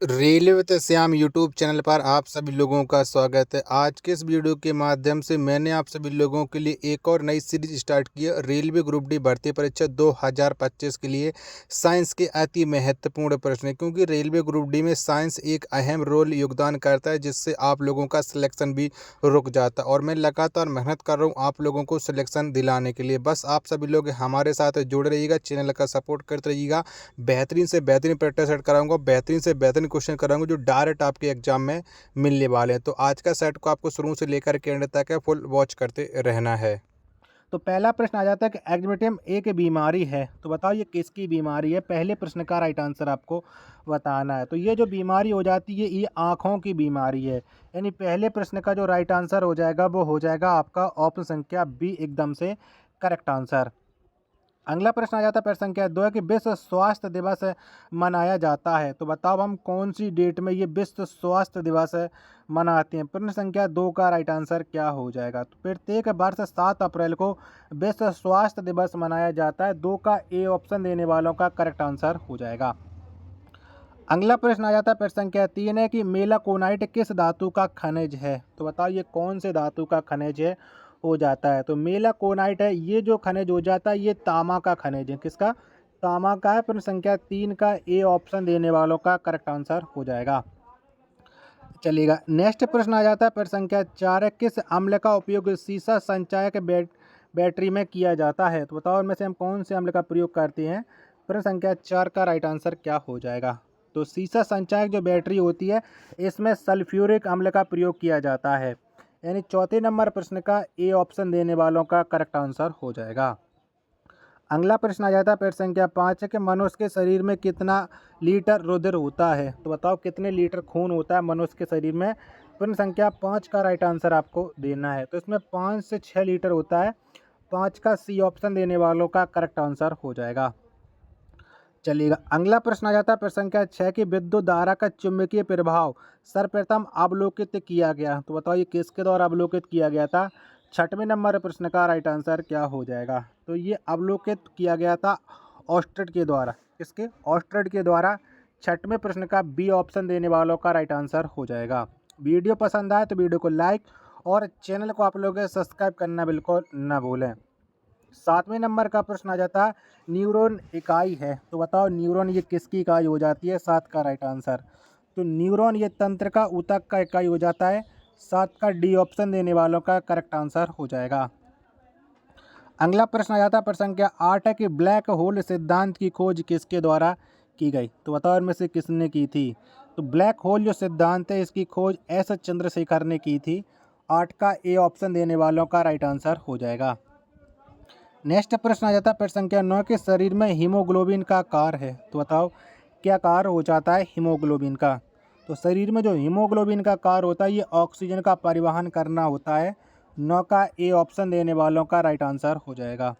Railway with Shyam YouTube channel पर आप सभी लोगों का स्वागत है। आज के इस वीडियो के माध्यम से मैंने आप सभी लोगों के लिए एक और नई सीरीज स्टार्ट की है। रेलवे ग्रुप डी भर्ती परीक्षा 2025 के लिए साइंस के अति महत्वपूर्ण प्रश्न है, क्योंकि रेलवे ग्रुप डी में साइंस एक अहम रोल योगदान करता है, जिससे आप लोगों का सिलेक्शन भी रुक जाता है। और मैं लगातार मेहनत कर रहा हूँ आप लोगों को सिलेक्शन दिलाने के लिए। बस आप सभी लोग हमारे साथ जुड़े रहिएगा, चैनल का सपोर्ट करते रहिएगा। बेहतरीन से बेहतरीन प्रैक्टिस सेट कराऊंगा, बेहतरीन से बेहतरीन क्वेश्चन कराऊंगा जो डायरेक्ट आपके एग्जाम में मिलने वाले हैं। तो आज का सेट को आपको शुरू से लेकर के एंड तक फुल वॉच करते रहना है। तो पहला प्रश्न आ जाता है कि एग्मेटियम एक बीमारी है, तो बताओ ये किसकी बीमारी है। पहले प्रश्न का राइट आंसर आपको बताना है। तो ये जो बीमारी हो जाती है ये आँखों की बीमारी है, यानी पहले प्रश्न का जो राइट आंसर हो जाएगा वो हो जाएगा आपका ऑप्शन संख्या बी, एकदम से करेक्ट आंसर। अगला प्रश्न आ जाता है प्रश्न संख्या 2 है कि विश्व स्वास्थ्य दिवस मनाया जाता है, तो बताओ हम कौन सी डेट में ये विश्व स्वास्थ्य दिवस मनाते हैं। प्रश्न संख्या 2 का राइट आंसर क्या हो जाएगा। तो प्रत्येक वर्ष 7 अप्रैल को विश्व स्वास्थ्य दिवस मनाया जाता है। 2 का ए ऑप्शन देने वालों का करेक्ट आंसर हो जाएगा। अगला प्रश्न आ जाता है प्रश्न संख्या 3 है कि मेलाकोनाइट किस धातु का खनिज है, तो बताओ ये कौन से धातु का खनिज है हो जाता है। तो मेलाकोनाइट है, ये जो खनिज हो जाता है ये तांबा का खनिज है। किसका? तांबा का है। प्रश्न संख्या 3 का ए ऑप्शन देने वालों का करेक्ट आंसर हो जाएगा। चलिएगा, नेक्स्ट प्रश्न आ जाता है प्रश्न संख्या 4 है किस अम्ल का उपयोग सीसा संचायक बैटरी में किया जाता है, तो बताओ इनमें से हम कौन से अम्ल का प्रयोग करते हैं। प्रश्न संख्या 4 का राइट आंसर क्या हो जाएगा। तो सीसा संचायक जो बैटरी होती है इसमें सल्फ्यूरिक अम्ल का प्रयोग किया जाता है, यानी चौथे नंबर प्रश्न का ए ऑप्शन देने वालों का करेक्ट आंसर हो जाएगा। अगला प्रश्न आ जाता है प्रश्न संख्या 5 है कि मनुष्य के शरीर में कितना लीटर रुधिर होता है, तो बताओ कितने लीटर खून होता है मनुष्य के शरीर में। प्रश्न संख्या 5 का राइट आंसर आपको देना है। तो इसमें 5 से 6 लीटर होता है। 5 का सी ऑप्शन देने वालों का करेक्ट आंसर हो जाएगा। चलिएगा, अगला प्रश्न आ जाता है प्रश्न संख्या 6 की विद्युत धारा का चुंबकीय प्रभाव सर्वप्रथम अवलोकित किया गया, तो बताओ ये किसके द्वारा अवलोकित किया गया था। छठवें नंबर प्रश्न का राइट आंसर क्या हो जाएगा। तो ये अवलोकित किया गया था ऑस्ट्रेट के द्वारा। किसके? ऑस्ट्रेट के द्वारा। छठवें प्रश्न का बी ऑप्शन देने वालों का राइट आंसर हो जाएगा। वीडियो पसंद आए तो वीडियो को लाइक और चैनल को आप लोग सब्सक्राइब करना बिल्कुल ना भूलें। 7वें नंबर का प्रश्न आ जाता है न्यूरॉन इकाई है, तो बताओ न्यूरॉन ये किसकी इकाई हो जाती है। 7 का राइट आंसर। तो न्यूरॉन ये तंत्र का ऊतक का इकाई हो जाता है। 7 का डी ऑप्शन देने वालों का करेक्ट आंसर हो जाएगा। अगला प्रश्न आ जाता है प्रश्न संख्या 8 है कि ब्लैक होल सिद्धांत की खोज किसके द्वारा की गई, तो बताओ इनमें से किसने की थी। तो ब्लैक होल जो सिद्धांत है इसकी खोज एस चंद्रशेखर ने की थी। 8 का ए ऑप्शन देने वालों का राइट आंसर हो जाएगा। नेक्स्ट प्रश्न आ जाता है प्रश्न संख्या 9 के शरीर में हीमोग्लोबिन का आकार है, तो बताओ क्या आकार हो जाता है हीमोग्लोबिन का। तो शरीर में जो हीमोग्लोबिन का आकार होता है ये ऑक्सीजन का परिवहन करना होता है। 9 का ए ऑप्शन देने वालों का राइट आंसर हो जाएगा।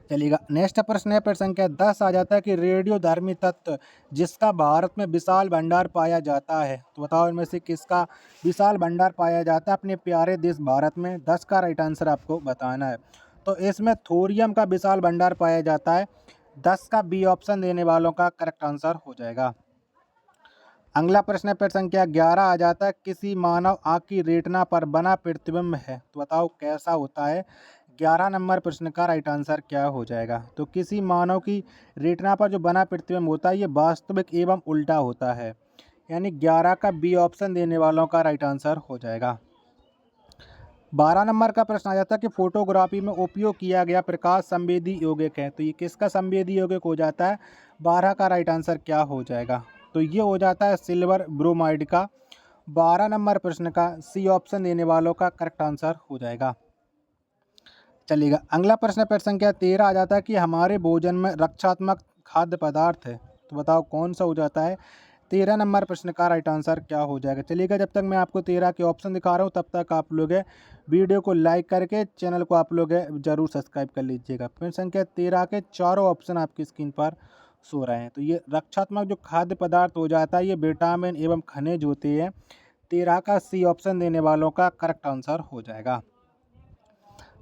चलिएगा, नेक्स्ट प्रश्न है प्रश्न संख्या 10 आ जाता है कि रेडियोधर्मी तत्व जिसका भारत में विशाल भंडार पाया जाता है, तो बताओ इनमें से किसका विशाल भंडार पाया जाता है अपने प्यारे देश भारत में। 10 का राइट आंसर आपको बताना है। तो इसमें थोरियम का विशाल भंडार पाया जाता है। 10 का बी ऑप्शन देने वालों का करेक्ट आंसर हो जाएगा। अगला प्रश्न है प्रश्न संख्या 11 आ जाता है किसी मानव आँख की रेटिना पर बना प्रतिबिंब है, तो बताओ कैसा होता है। 11 नंबर प्रश्न का राइट आंसर क्या हो जाएगा। तो किसी मानव की रेटिना पर जो बना प्रतिबिंब होता है ये वास्तविक एवं उल्टा होता है, यानी 11 का बी ऑप्शन देने वालों का राइट आंसर हो जाएगा। 12 नंबर का प्रश्न आ जाता है कि फोटोग्राफी में उपयोग किया गया प्रकाश संवेदी यौगिक है, तो ये किसका संवेदी यौगिक हो जाता है। 12 का राइट आंसर क्या हो जाएगा। तो ये हो जाता है सिल्वर ब्रोमाइड का। 12 नंबर प्रश्न का सी ऑप्शन देने वालों का करेक्ट आंसर हो जाएगा। चलिएगा, अगला प्रश्न प्रश्न संख्या 13 आ जाता है कि हमारे भोजन में रक्षात्मक खाद्य पदार्थ है, तो बताओ कौन सा हो जाता है। 13 नंबर प्रश्न का राइट आंसर क्या हो जाएगा। चलिएगा, जब तक मैं आपको 13 के ऑप्शन दिखा रहा हूँ तब तक आप लोग वीडियो को लाइक करके चैनल को आप लोग जरूर सब्सक्राइब कर लीजिएगा। प्रश्न संख्या 13 के चारों ऑप्शन आपकी स्क्रीन पर सो रहे हैं। तो ये रक्षात्मक जो खाद्य पदार्थ हो जाता है ये विटामिन एवं खनिज होते हैं। 13 का सी ऑप्शन देने वालों का करेक्ट आंसर हो जाएगा।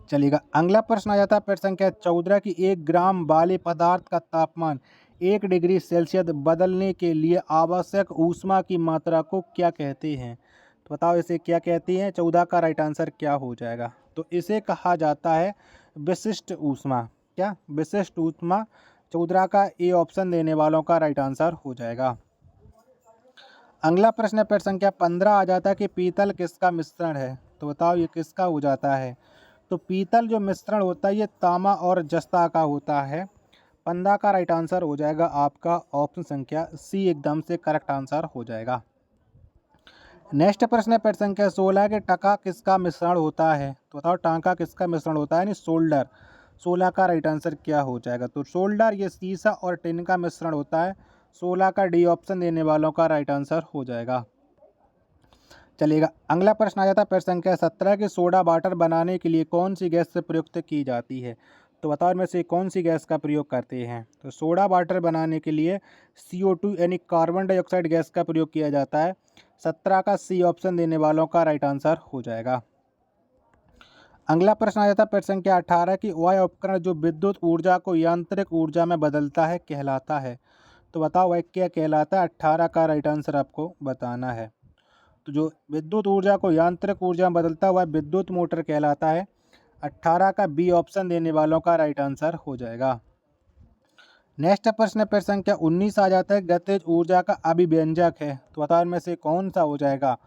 चलिएगा, अगला प्रश्न आ जाता है प्रश्न संख्या 14 की 1 ग्राम वाले पदार्थ का तापमान 1 डिग्री सेल्सियस बदलने के लिए आवश्यक ऊष्मा की मात्रा को क्या कहते हैं? तो बताओ इसे क्या कहती हैं? 14 का राइट आंसर क्या हो जाएगा? तो इसे कहा जाता है विशिष्ट ऊष्मा। क्या? विशिष्ट ऊष्मा। 14 का ए ऑप्शन देने वालों का राइट आंसर हो जाएगा। अगला प्रश्न पेड़ संख्या 15 आ जाता है कि पीतल किसका मिश्रण है? तो बताओ ये किसका हो जाता है? तो पीतल जो मिश्रण होता है ये तांबा और जस्ता का होता है। 15 का राइट आंसर हो जाएगा आपका ऑप्शन संख्या सी, एकदम से करेक्ट आंसर हो जाएगा। नेक्स्ट प्रश्न है पेड़ संख्या 16 के टका किसका मिश्रण होता है? तो बताओ टांका किसका मिश्रण होता है, यानी सोल्डर। 16 का राइट आंसर क्या हो जाएगा? तो सोल्डर ये सीसा और टिन का मिश्रण होता है। 16 का डी ऑप्शन देने वालों का राइट आंसर हो जाएगा। चलिएगा अगला प्रश्न आ जाता है पेड़ संख्या 17 के सोडा वाटर बनाने के लिए कौन सी गैस से प्रयुक्त की जाती है? तो बताओ इनमें से कौन सी गैस का प्रयोग करते हैं? तो सोडा वाटर बनाने के लिए CO2 यानी कार्बन डाइऑक्साइड गैस का प्रयोग किया जाता है। 17 का सी ऑप्शन देने वालों का राइट आंसर हो जाएगा। अगला प्रश्न आ जाता है पेड़ संख्या 18 की वह उपकरण जो विद्युत ऊर्जा को यांत्रिक ऊर्जा में बदलता है कहलाता है? तो बताओ वह क्या कहलाता है? 18 का राइट आंसर आपको बताना है। तो जो विद्युत ऊर्जा को यांत्रिक ऊर्जा में बदलता है वह विद्युत मोटर कहलाता है। 18 का बी ऑप्शन देने वालों का राइट आंसर हो जाएगा। नेक्स्ट प्रश्न पेड़ संख्या 19 आ जाता है गतिज ऊर्जा का अभिव्यंजक है। तो बताओ इनमें से कौन सा हो जाएगा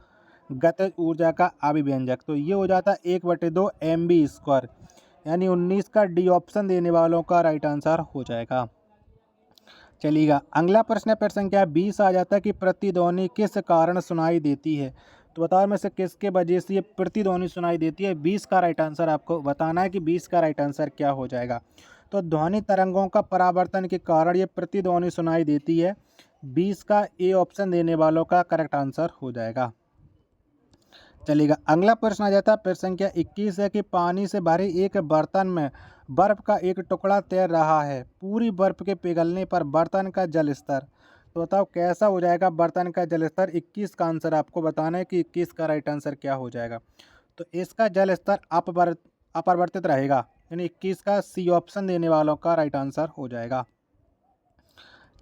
गतिज ऊर्जा का अभिव्यंजक? तो ये हो जाता है 1/2 mv², यानी 19 का डी ऑप्शन देने वालों का राइट आंसर हो जाएगा। चलिएगा अगला प्रश्न पेड़ संख्या 20 आ जाता है कि प्रतिध्वनि किस कारण सुनाई देती है? तो बताओ में से किसके वजह से ये प्रतिध्वनि सुनाई देती है? 20 का राइट आंसर आपको बताना है कि 20 का राइट आंसर क्या हो जाएगा। तो ध्वनि तरंगों का परावर्तन के कारण ये प्रतिध्वनि सुनाई देती है। 20 का ए ऑप्शन देने वालों का करेक्ट आंसर हो जाएगा। चलिएगा अगला प्रश्न आ जाता है पेड़ संख्या 21 है कि पानी से भरे एक बर्तन में बर्फ का एक टुकड़ा तैर रहा है। पूरी बर्फ के पिघलने पर बर्तन का जल स्तर, तो बताओ कैसा हो जाएगा बर्तन का जल स्तर? 21 का आंसर आपको बताना है कि 21 का राइट आंसर क्या हो जाएगा। तो इसका जल स्तर अपरिवर्तित रहेगा, यानी 21 का सी ऑप्शन देने वालों का राइट आंसर हो जाएगा।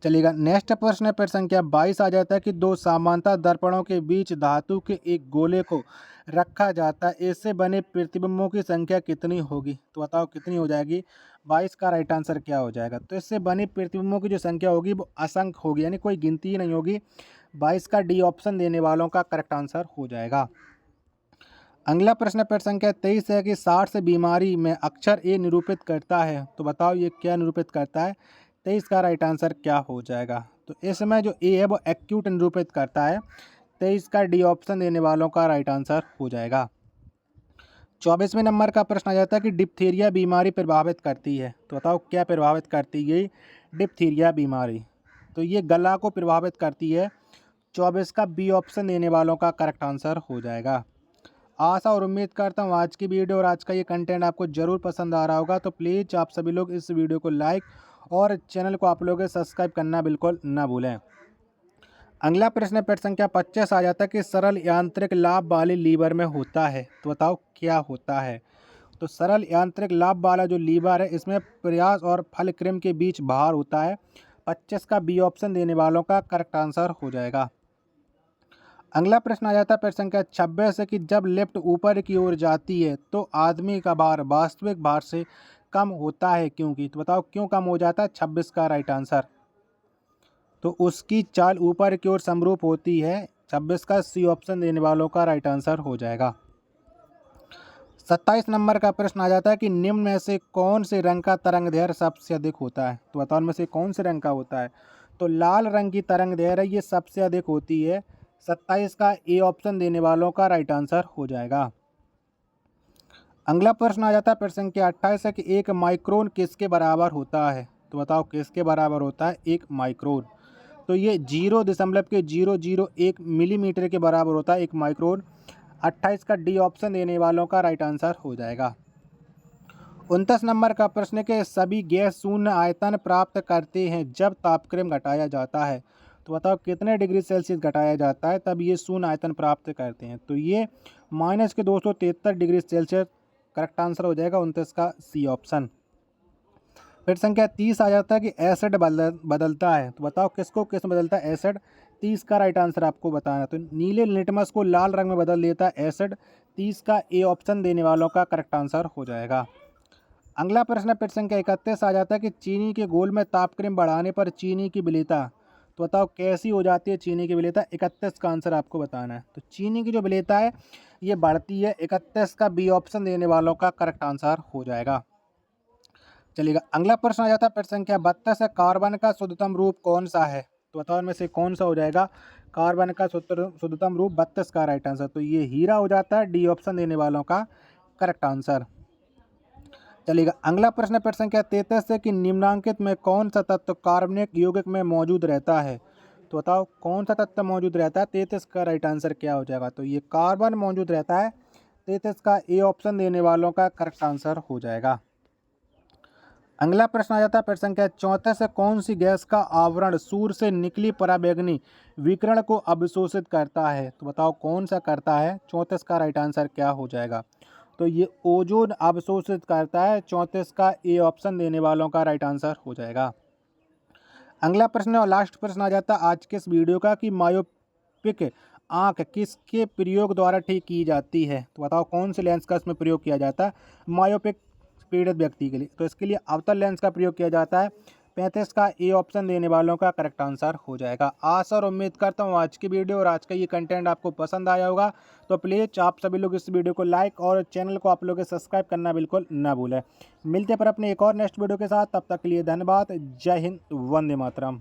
चलिएगा नेक्स्ट प्रश्न पेड़ संख्या 22 आ जाता है कि दो समांतर दर्पणों के बीच धातु के एक गोले को रखा जाता है, इससे बने प्रतिबिंबों की संख्या कितनी होगी? तो बताओ कितनी हो जाएगी? 22 का राइट आंसर क्या हो जाएगा? तो इससे बने प्रतिबिंबों की जो संख्या होगी वो असंख्य होगी, यानी कोई गिनती ही नहीं होगी। 22 का डी ऑप्शन देने वालों का करेक्ट आंसर हो जाएगा। अगला प्रश्न पेड़ संख्या 23 है कि 60 से बीमारी में अक्षर ए निरूपित करता है। तो बताओ ये क्या निरूपित करता है? 23 का राइट आंसर क्या हो जाएगा? तो इसमें जो ए है वो एक्यूट निरूपित करता है। 23 का डी ऑप्शन देने वालों का राइट आंसर हो जाएगा। 24वें नंबर का प्रश्न आ जाता है कि डिप्थीरिया बीमारी प्रभावित करती है। तो बताओ क्या प्रभावित करती है डिप्थीरिया बीमारी? तो ये गला को प्रभावित करती है। 24 का बी ऑप्शन देने वालों का करेक्ट आंसर हो जाएगा। आशा और उम्मीद करता हूँ आज की वीडियो और आज का ये कंटेंट आपको ज़रूर पसंद आ रहा होगा। तो प्लीज़ आप सभी लोग इस वीडियो को लाइक और चैनल को आप लोग सब्सक्राइब करना बिल्कुल ना भूलें। अगला प्रश्न पेड़ संख्या 25 आ जाता है कि सरल यांत्रिक लाभ वाले लीवर में होता है। तो बताओ क्या होता है? तो सरल यांत्रिक लाभ वाला जो लीवर है इसमें प्रयास और फलक्रम के बीच भार होता है। 25 का बी ऑप्शन देने वालों का करेक्ट आंसर हो जाएगा। अगला प्रश्न आ जाता है पेड़ संख्या 26 है कि जब लिफ्ट ऊपर की ओर जाती है तो आदमी का भार वास्तविक भार से कम होता है क्योंकि? तो बताओ क्यों कम हो जाता है? 26 का राइट आंसर। तो उसकी चाल ऊपर की ओर समरूप होती है। 26 का सी ऑप्शन देने वालों का राइट आंसर हो जाएगा। 27 नंबर का प्रश्न आ जाता है कि निम्न में से कौन से रंग का तरंग दैर्घ्य सबसे अधिक होता है? तो बताओ इनमें से कौन से रंग का होता है? तो लाल रंग की तरंग दैर्घ्य ये सबसे अधिक होती है। 27 का ए ऑप्शन देने वालों का राइट आंसर हो जाएगा। अगला प्रश्न आ जाता है प्रश्न संख्या 28 है कि एक माइक्रोन किसके बराबर होता है? तो बताओ किसके बराबर होता है एक माइक्रोन? तो ये 0.001 मिलीमीटर के बराबर होता है एक माइक्रोन। 28 का डी ऑप्शन देने वालों का राइट आंसर हो जाएगा। 29 नंबर का प्रश्न के सभी गैस शून्य आयतन प्राप्त करते हैं जब तापक्रम घटाया जाता है। तो बताओ कितने डिग्री सेल्सियस घटाया जाता है तब ये शून्य आयतन प्राप्त करते हैं? तो ये -273 डिग्री सेल्सियस करेक्ट आंसर हो जाएगा 29 का सी ऑप्शन। फिर संख्या 30 आ जाता है कि एसिड बदलता है, तो बताओ किसको किस में बदलता है एसिड। 30 का राइट आंसर आपको बताना है। तो नीले लिटमस को लाल रंग में बदल देता है एसिड। 30 का ए ऑप्शन देने वालों का करेक्ट आंसर हो जाएगा। अगला प्रश्न फिर संख्या 31 आ जाता है कि चीनी के घोल में तापक्रम बढ़ाने पर चीनी की विलेयता, तो बताओ कैसी हो जाती है चीनी की विलेयता। 31 का आंसर आपको बताना है। तो चीनी की जो विलेयता है ये बढ़ती है। 31 का बी ऑप्शन देने वालों का करेक्ट आंसर हो जाएगा। चलिएगा अगला प्रश्न आ जाता है फिर संख्या 32 है, कार्बन का शुद्धतम रूप कौन सा है, तो बताओ इनमें से कौन सा हो जाएगा कार्बन का शुद्धतम रूप। 32 का राइट आंसर तो ये हीरा हो जाता है। डी ऑप्शन देने वालों का करेक्ट आंसर। चलिएगा अगला प्रश्न फिर संख्या 33 है कि निम्नांकित में कौन सा तत्व कार्बनिक यौगिक में मौजूद रहता है, तो बताओ कौन सा तत्व मौजूद रहता है। 33 का राइट आंसर क्या हो जाएगा, तो ये कार्बन मौजूद रहता है। 33 का ए ऑप्शन देने वालों का करेक्ट आंसर हो जाएगा। अगला प्रश्न आ जाता है फिर संख्या 34 से कौन सी गैस का आवरण सूर्य से निकली पराबैंगनी विकिरण को अवशोषित करता है, तो बताओ कौन सा करता है। 34 का राइट आंसर क्या हो जाएगा, तो ये ओजोन अवशोषित करता है। 34 का ए ऑप्शन देने वालों का राइट आंसर हो जाएगा। अगला प्रश्न और लास्ट प्रश्न आ जाता है आज के इस वीडियो का कि मायोपिक आँख किसके प्रयोग द्वारा ठीक की जाती है, तो बताओ कौन से लेंस का इसमें प्रयोग किया जाता है मायोपिक पीड़ित व्यक्ति के लिए। तो इसके लिए अवतल लेंस का प्रयोग किया जाता है। 35 का ए ऑप्शन देने वालों का करेक्ट आंसर हो जाएगा। आशा और उम्मीद करता हूँ आज की वीडियो और आज का ये कंटेंट आपको पसंद आया होगा। तो प्लीज़ आप सभी लोग इस वीडियो को लाइक और चैनल को आप लोग सब्सक्राइब करना बिल्कुल ना भूलें। मिलते हैं पर अपने एक और नेक्स्ट वीडियो के साथ, तब तक के लिए धन्यवाद। जय हिंद, वंदे मातरम।